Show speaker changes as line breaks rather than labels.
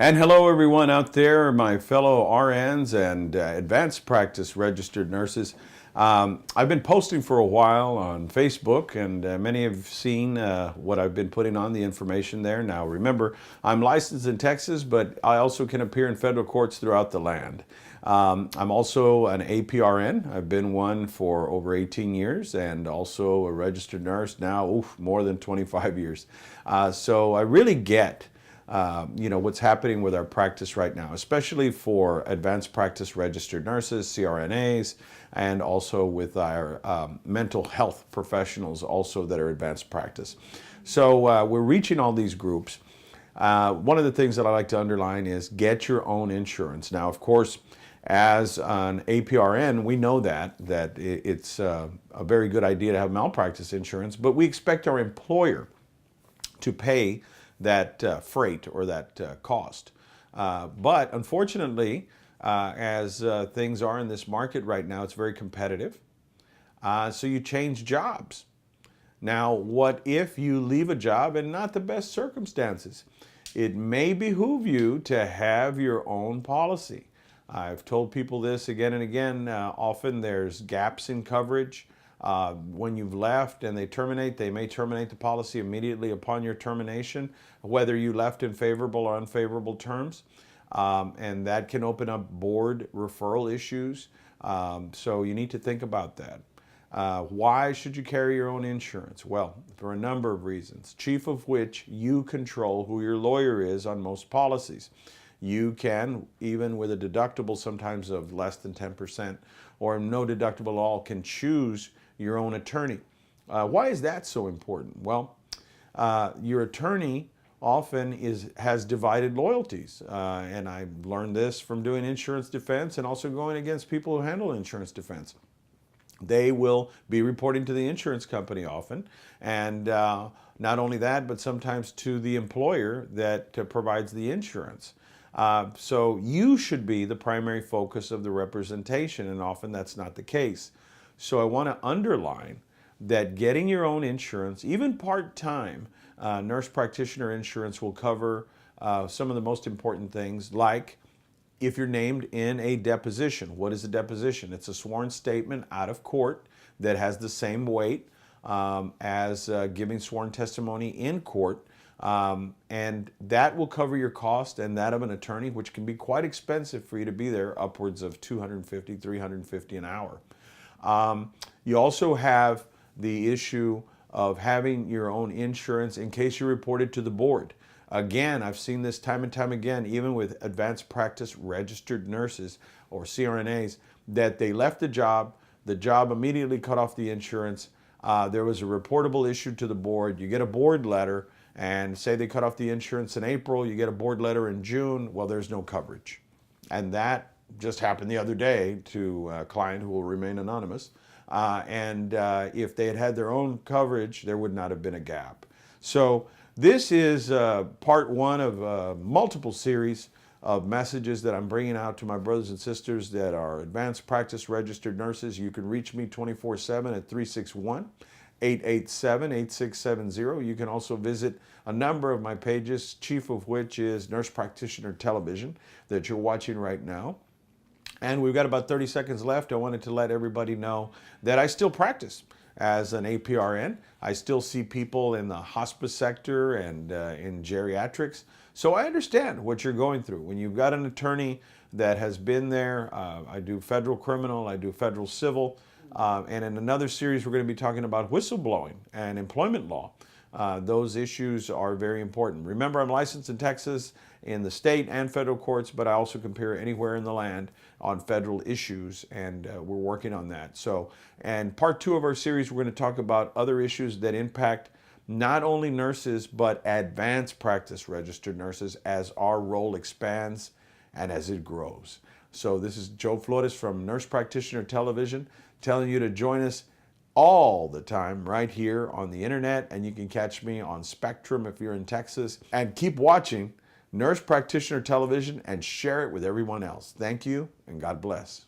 And hello, everyone out there, my fellow RNs and advanced practice registered nurses. I've been posting for a while on Facebook, and many have seen what I've been putting on the information there. Now, remember, I'm licensed in Texas, but I also can appear in federal courts throughout the land. I'm also an APRN. I've been one for over 18 years and also a registered nurse now, more than 25 years. So I really get what's happening with our practice right now, especially for advanced practice registered nurses, CRNAs, and also with our mental health professionals also that are advanced practice. So we're reaching all these groups. One of the things that I like to underline is get your own insurance. Now, of course, as an APRN, we know that it's a very good idea to have malpractice insurance, but we expect our employer to pay that freight or that cost. But unfortunately, as things are in this market right now, it's very competitive. So you change jobs. Now, what if you leave a job in not the best circumstances? It may behoove you to have your own policy. I've told people this again and again. Often there's gaps in coverage. When you've left and they may terminate the policy immediately upon your termination, whether you left in favorable or unfavorable terms. And that can open up board referral issues. So you need to think about that. Why should you carry your own insurance? Well, for a number of reasons, chief of which you control who your lawyer is on most policies. You can, even with a deductible sometimes of less than 10% or no deductible at all, can choose your own attorney. Why is that so important? Well, your attorney often has divided loyalties. And I learned this from doing insurance defense and also going against people who handle insurance defense. They will be reporting to the insurance company often, and not only that, but sometimes to the employer that provides the insurance. So you should be the primary focus of the representation, and often that's not the case. So I want to underline that getting your own insurance, even part-time, nurse practitioner insurance will cover some of the most important things, like if you're named in a deposition. What is a deposition? It's a sworn statement out of court that has the same weight as giving sworn testimony in court. And that will cover your cost and that of an attorney, which can be quite expensive for you to be there, upwards of $250, $350 an hour. You also have the issue of having your own insurance in case you're reported to the board. Again, I've seen this time and time again, even with advanced practice registered nurses or CRNAs, that they left the job immediately cut off the insurance. There was a reportable issue to the board. You get a board letter, and say they cut off the insurance in April, you get a board letter in June, well, there's no coverage. And that just happened the other day to a client who will remain anonymous. If they had had their own coverage, there would not have been a gap. So this is part one of multiple series of messages that I'm bringing out to my brothers and sisters that are advanced practice registered nurses. You can reach me 24/7 at 361-887-8670. You can also visit a number of my pages, chief of which is Nurse Practitioner Television that you're watching right now. And we've got about 30 seconds left. I wanted to let everybody know that I still practice as an APRN. I still see people in the hospice sector and in geriatrics. So I understand what you're going through. When you've got an attorney that has been there, I do federal criminal, I do federal civil, and in another series we're going to be talking about whistleblowing and employment law. Those issues are very important. Remember, I'm licensed in Texas, in the state and federal courts, but I also compare anywhere in the land on federal issues, and we're working on that. So, and part two of our series, we're going to talk about other issues that impact not only nurses, but advanced practice registered nurses as our role expands and as it grows. So this is Joe Flores from Nurse Practitioner Television telling you to join us all the time right here on the internet, and you can catch me on Spectrum if you're in Texas. And keep watching Nurse Practitioner Television and share it with everyone else. Thank you, and God bless.